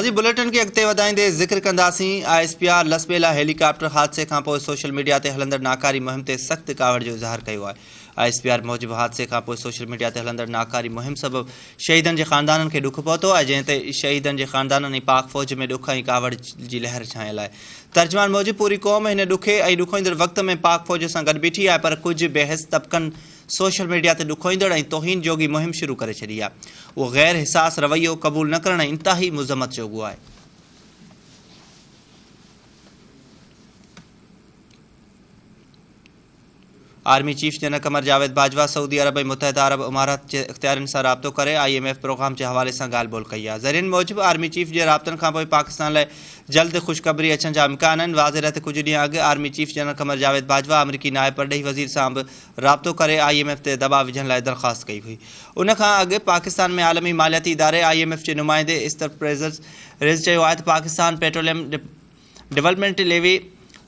जी bulletin के अॻिते वधाईंदे ज़िक्र कंदासीं ISPR लसबेला हेलीकॉप्टर हादसे खां पोइ सोशल मीडिया ते हलंदड़ नाकारी मुहिम ते सख़्त कावड़ जो इज़हार कयो आहे। ISPR मूजिबि हादसे खां पोइ सोशल मीडिया ते हलंदड़ नाकारी मुहिम सबबि शहीदनि जे ख़ानदाननि खे ॾुख पहुतो आहे, जंहिं ते शहीदनि जे ख़ानदाननि ऐं पाक फ़ौज में ॾुख ऐं कावड़ जी लहर छायल आहे। तर्जुमान मूजिबि पूरी क़ौम हिन ॾुखे ऐं ॾुखोईंदड़ वक़्त में पाक फ़ौज सां गॾु बीठी आहे, पर कुझु बेहस तबक़नि सोशल मीडिया ते ॾुखोईंदड़ ऐं तौहीन जोगी मुहिम शुरू करे छॾी आहे। उहो गैर हिसास रवैयो क़बूल न करणु इंतिहाई मुज़म्मत जोॻो आहे। Army chief general Qamar Javed Bajwa Saudi अरब ऐं मुतहदा अरब इमारात जे इख़्तियारनि सां राब्तो करे IMF प्रोग्राम जे हवाले सां ॻाल्हि ॿोल कई आहे। ज़रियनि मूजिबि आर्मी चीफ जे राब्तनि खां पोइ पाकिस्तान लाइ जल्द ख़ुशख़बरी अचण जा इम्कान आहिनि। वाज़े रहे त कुझु ॾींहं अॻु army chief general Qamar Javed Bajwa अमरीकी नायब परॾेही वज़ीर सां बि राब्तो करे IMF ते दबाउ विझण लाइ दरख़्वास्त कई हुई। उन खां अॻु पाकिस्तान में आलमी मालियाती इदारे IMF जे नुमाइंदे इस्तर रिज़ चयो आहे त Pakistan petroleum development levy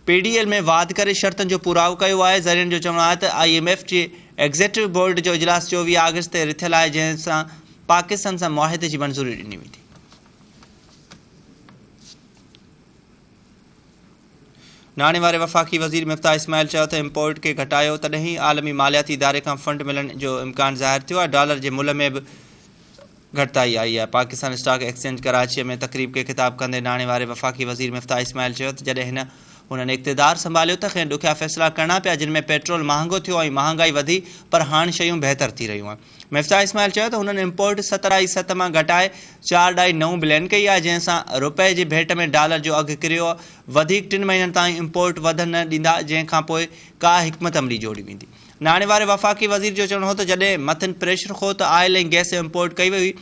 PDL में वाद करे शर्तनि जो पूराओ कयो आहे। ज़रियनि जो चवणु आहे त IMF जे एग्ज़ीक्यूटिव बोर्ड जो इजलास 24 अगस्त ते रिथियल आहे, जंहिं सां पाकिस्तान सां मुआहिदे जी मंज़ूरी ॾिनी वेंदी। नाणे वारे वफ़ाक़ी वज़ीर मिफ्ताह इस्माइल चयो त इम्पोर्ट खे घटायो तॾहिं आलमी मालियाती इदारे खां फंड मिलण जो इम्कान ज़ाहिर थियो आहे। डॉलर जे मुल्ह में बि घटिताई आई आहे। पाकिस्तान स्टॉक एक्सचेंज कराची में तक़रीब खे ख़िताब कंदे नाणे वारे वफ़ाक़ी वज़ीर मिफ्ताह इस्माइल चयो त जॾहिं हुननि इक़्तिदार संभालियो त खेनि ॾुखिया फ़ैसिला करणा पिया, जिन में पेट्रोल महांगो थियो ऐं महांगाई वधी, पर हाणे शयूं बहितर थी रहियूं आहिनि। मिफ्ताह इस्माइल चयो त हुननि इम्पोर्ट 17.7 मां घटाए 4.9 बिलियन कई आहे, जंहिं सां रुपए जी भेट में डॉलर जो अघु किरियो आहे। वधीक 3 महीननि ताईं इम्पोर्ट वधण न ॾींदा, जंहिं खां पोइ का हिकमत अमली जोड़ी वेंदी। नाणे वारे वफ़ाक़ी वज़ीर जो चवणो हो त जॾहिं मथनि प्रेशर हो त आयल ऐं गैस इम्पोर्ट कई वई हुई।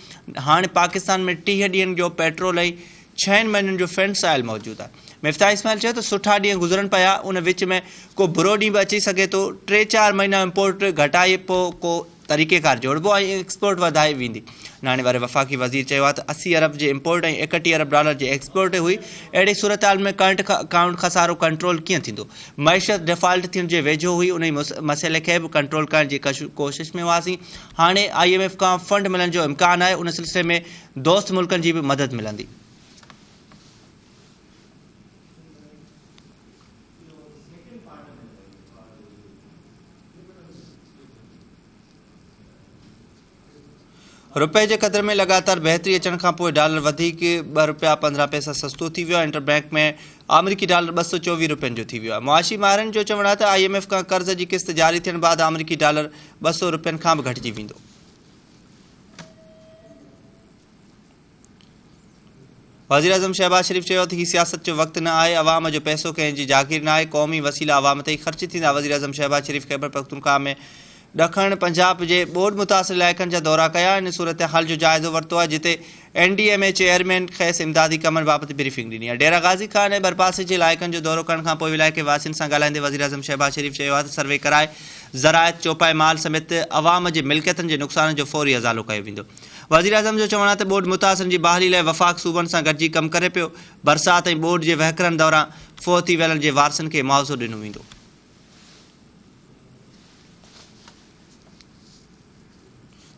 हाणे पाकिस्तान में 30 ॾींहंनि जो पेट्रोल ऐं 6 महीननि जो फेंस आयल मौजूदु आहे। मिफ्ताह इस्माइल चयो त सुठा ॾींहं गुज़रनि पिया, उन विच में को बुरो ॾींहुं बि अची सघे थो। 3-4 महीना इम्पोर्ट घटाए पोइ को तरीक़ेकार जोड़बो ऐं एक्सपोर्ट वधाए वेंदी। नाणे वारे वफ़ाक़ी वज़ीर चयो आहे त 80 अरब जे इम्पोर्ट ऐं 31 अरब डॉलर जे एक्सपोर्ट हुई। अहिड़ी सूरत हाल में करंट अकाउंट खसारो कंट्रोल कीअं थींदो? मईशत डिफॉल्ट थियण जे वेझो हुई, उन मसइले खे बि कंट्रोल करण जी कोशिश में हुआसीं। हाणे IMF खां फंड मिलण जो इम्कान आहे, उन सिलसिले में दोस्त मुल्कनि जी बि मदद मिलंदी। रुपए जे क़दर में लगातार बहितरी अचण खां पोइ डॉलर वधीक ₹2.15 सस्तो थी वियो आहे। इंटरबैंक में अमरीकी डॉलर 224 रुपयनि जो थी वियो आहे। मुआशी माहिरनि जो चवणु आहे त IMF खां कर्ज़ जी किस्त जारी थियण बैदि अमरीकी डॉलर 200 रुपयनि खां बि घटिजी वेंदो। वज़ीर आज़म शहबाज शरीफ़ चयो त हीउ सियासत जो वक़्तु न आहे, अवाम जो पैसो कंहिं जी जागीर न आहे, क़ौमी वसीला अवाम ते ई ख़र्च थींदा। वज़ीर आज़म शहबाज शरीफ़ ख़ैबर पख्तूनख्वा में ॾखण पंजाब जे ॿोॾ मुतासिर इलाइक़नि जा दौरा कया। इन सूरत हाल जो जाइज़ो वरितो आहे, जिते NDMA चेयरमैन खेसि इमदादी कमनि बाबति ब्रीफिंग ॾिनी आहे। डेरा गाज़ी खान ऐं बरपासे जे इलाइक़नि जो दौरो करण खां पोइ इलाइक़े वासियुनि सां ॻाल्हाईंदे वज़ीर आज़म शहबाज शरीफ़ चयो आहे त सर्वे कराए ज़रायत चौपाए माल समेत अवाम जे मिल्कियतनि जे नुक़सान जो फ़ौरी अज़ालो कयो वेंदो। वज़ीर आज़म जो चवणु आहे त ॿोॾ मुतासिरनि जी बहाली लाइ वफ़ाक़ सूबनि सां गॾिजी कमु करे पियो। बरसाति ऐं ॿोॾ जे वहिकरनि दौरान फ़ौत थी वियलनि जे वारसनि खे मुआवज़ो ॾिनो वेंदो।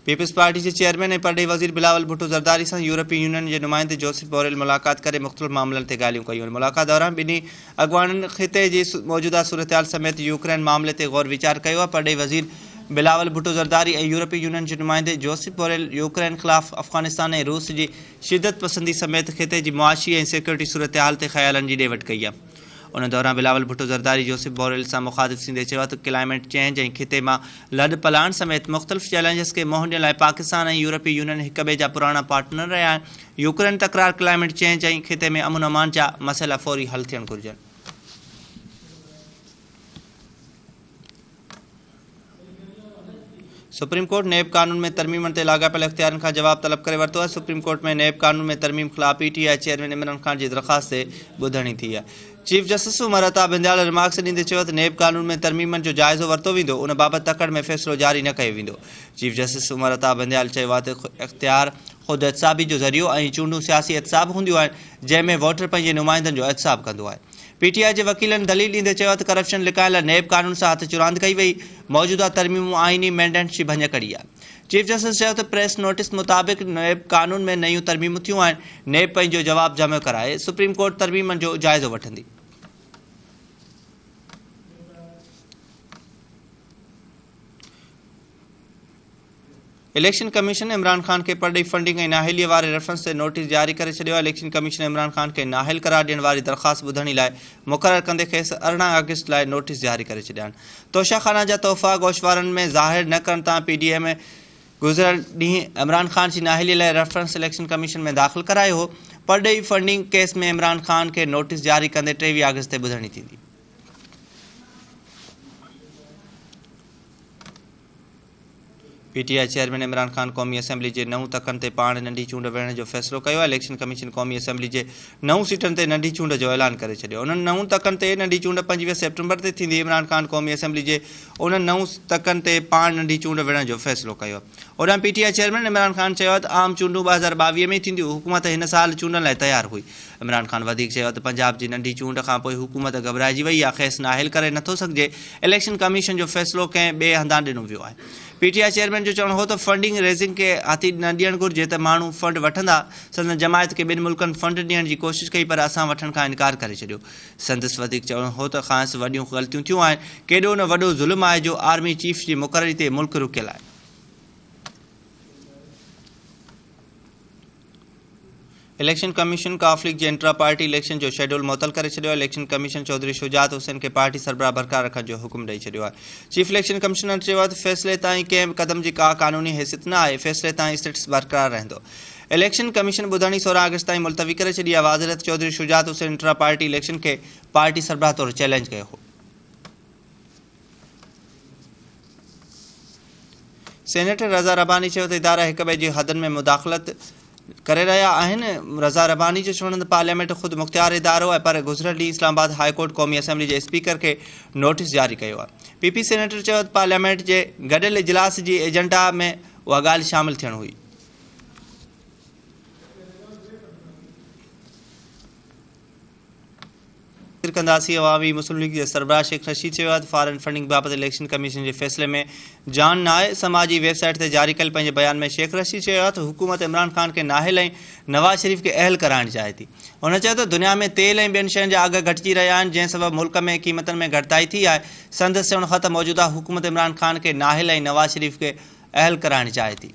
पीपल्स पार्टी के चेयरमैन ऐं परॾेही वज़ीर बिलावल भुट्टो ज़रदारी सां यूरोपीय यूनियन के नुमाइंदे जोसेफ बोरेल मुलाक़ात करे मुख़्तलिफ़ मामलनि ते ॻाल्हियूं कयूं। मुलाक़ात दौरान ॿिन्ही अॻवाननि ख़िते जी मौजूदा सूरत समेत यूक्रेन मामले ते गौर वीचार कयो आहे। परॾेही वज़ीर बिलावल भुट्टो ज़रदारी ऐं यूरोपीय यूनियन के नुमाइंदे जोसेफ बोरेल यूक्रेन ख़िलाफ़ अफ़गानिस्तान ऐं रूस की शिदत पसंदी समेत ख़िते की मुआशी ऐं सिक्योरिटी सूरत हाल ते ख़्यालनि की ॾे वठि कई आहे। उन दौरान बिलावल भुट्टो ज़रदारी जोसेफ बोरेल सां मुखातिब थींदे चयो त क्लाइमेट चेंज ऐं खिते मां लॾ पलाण समेत मुख़्तलिफ़ चैलेंजिस खे मुंहं ॾियण लाइ पाकिस्तान ऐं यूरोपीय यूनियन हिक ॿिए जा पुराणा पार्टनर रहिया आहिनि। यूक्रेन तकरार, क्लाइमेट चेंज ऐं खिते में अमन अमान जा मसइला फौरी हल थियण घुरिजनि। सुप्रीम कोर्ट नैब कानून में तरमीमनि ते लाॻापियल इख़्तियारनि खां जवाब तलब करे वरितो आहे। सुप्रीम कोर्ट में नैब कानून में तरमीम ख़िलाफ़ PTI चेयरमैन इमरान खान जी दरख़्वास्त ते ॿुधणी थी आहे। Chief justice Umar Ata Bandial remarks ॾींदे चयो त नैब कानून में तरमीमनि जो जाइज़ो वरितो वेंदो, उन बाबति तकड़ में फ़ैसिलो जारी न कयो वेंदो। चीफ जस्टिस उमर अता बिंदयाल चयो आहे त इख़्तियार ख़ुदि एहतसाबी जो ज़रियो ऐं चूंडूं सियासी एहतसाब हूंदियूं आहिनि, जंहिंमें वोटर पंहिंजे नुमाइंदनि जो एहतसाब कंदो आहे। PTI जे वकीलनि दलील ॾींदे चयो त करप्शन लिकाइण लाइ नैब कानून सां हथ चुरांद कई वई, मौजूदा तरमीमूं आइनी मैंडेट्स जी भञ कड़ी आहे। चीफ जस्टिस चयो त प्रेस नोटिस मुताबिक़ नेब कानून में नयूं तरमीमूं थियूं आहिनि। नेब पंहिंजो जवाब जमा कराए सुप्रीम कोर्ट तरमीमनि जो जाइज़ो वठंदी। इलेक्शन कमीशन इमरान खान के परॾेही फंडिंग ऐं नाहिलीअ वारे रेफरेंस ते नोटिस जारी करे छॾियो आहे। इलेक्शन कमीशन इमरान खान खे नाहिल करार ॾियण वारी दरख़्वास्त ॿुधण लाइ मुक़ररु कंदे खेसि 18 अगस्त लाइ नोटिस जारी करे छॾिया आहिनि। तोशाखाना जा तोहफ़ा गोशवारनि में ज़ाहिर न करण तां PDM गुज़िरियल ॾींहुं इमरान खान जी नाहिली लाइ रेफरेंस इलेक्शन कमीशन में दाख़िल करायो हो। परॾेही फंडिंग केस में इमरान खान खे नोटिस जारी कंदे 23 अगस्त ते ॿुधणी थींदी। PTI चेयरमैन इमरान खान क़ौमी असेंबली जे 9 तख़तनि ते पाण नंढी चूंड विहण जो फ़ैसिलो कयो आहे। इलेक्शन कमीशन क़ौमी असेंबली जे 9 सीटनि ते नंढी चूंड जो ऐलान करे छॾियो। उन्हनि 9 तख़तनि ते नंढी चूंड 25 सेप्टेम्बर ते थींदी। इमरान खान क़ौमी असेंबली जे उन्हनि 9 तख़तनि ते पाण नंढी चूंड विहण जो फ़ैसिलो कयो आहे। ओॾां PTI चेयरमैन इमरान खान चयो त आम चूंडूं 2022 में थींदियूं। हुकूमत हिन साल चूंडनि लाइ तयारु हुई। इमरान खान वधीक चयो त पंजाब जी नंढी चूंड खां पोइ हुकूमत घबराइजी वई आहे। खेसि नाहिल करे नथो सघिजे। इलेक्शन कमीशन जो फ़ैसिलो कंहिं ॿिए हंधां ॾिनो वियो आहे। PTI चेयरमैन जो चवणु हो त फंडिंग रेज़िंग खे हथी न ॾियणु घुरिजे त माण्हू फंड वठंदा। संदन जमायत खे ॿिनि मुल्कनि फंड ॾियण जी कोशिशि कई पर असां वठण खां इनकार करे छॾियो। संदसि वधीक चवणु हो त ख़ासि वॾियूं ग़लतियूं थियूं आहिनि। केॾो न वॾो ज़ुल्म आहे जो आर्मी चीफ जी मुक़ररी ते मुल्क रुकियल आहे। इलेक्शन कमीशन काफ लीग जे इंट्रा पार्टी इलेक्शन जो शेड्यूल मुअतल करे छॾियो आहे। इलेक्शन कमीशन चौधरी शुजात हुसैन खे पार्टी सरबराह बरक़रार रखण जो हुकुम ॾेई छॾियो आहे। चीफ इलेक्शन कमिश्नर चयो आहे त फ़ैसिले ताईं कंहिं क़दम जी का क़ानूनी हैसियत न आहे। फ़ैसिले ताईं स्टेटस बरक़रार रहंदो। इलेक्शन कमीशन ॿुधणी 16 अगस्त ताईं मुलतवी करे छॾी आहे। वाज़िरत Chaudhry Shujaat Hussain intra party election खे पार्टी सरबराह तौरु चैलेंज कयो हो। सेनेटर रज़ा रबानी चयो त इदारा हिक ॿिए जी हदनि में मुदाख़लत करे रहिया आहिनि। रज़ा रबानी जो चवणु पार्लियामेंट ख़ुदि मुख़्तियार इदारो आहे पर गुज़िरियल ॾींहुं इस्लामाबाद हाई कोर्ट क़ौमी असेंबली जे स्पीकर खे नोटिस जारी कयो आहे। PP सेनेटर चयो त पार्लियामेंट जे गॾियल इजलास जी एजेंडा में उहा ॻाल्हि शामिल थियण हुई। कंदासीं। अवामी मुस्लिम लीग जे सरबराह शेख रशीद चयो आहे त फॉरेन फंडिंग बाबति इलेक्शन कमीशन जे फ़ैसिले में जान न आहे। समाजी वेबसाइट ते जारी कयल पंहिंजे बयान में शेख रशीद चयो आहे त हुकूमत इमरान खान खे नाहिल ऐं नवाज़ शरीफ़ खे अहल कराइणु चाहे थी। हुन चयो त दुनिया में तेल ऐं ॿियनि शयुनि जा अघ घटिजी रहिया आहिनि जंहिं सबबु मुल्क में क़ीमतनि में घटिताई थी आहे। संदसि चवणु त मौजूदा हुकूमत इमरान खान खे नाहिल ऐं नवाज़ शरीफ़ खे अहल कराइणु चाहे थी।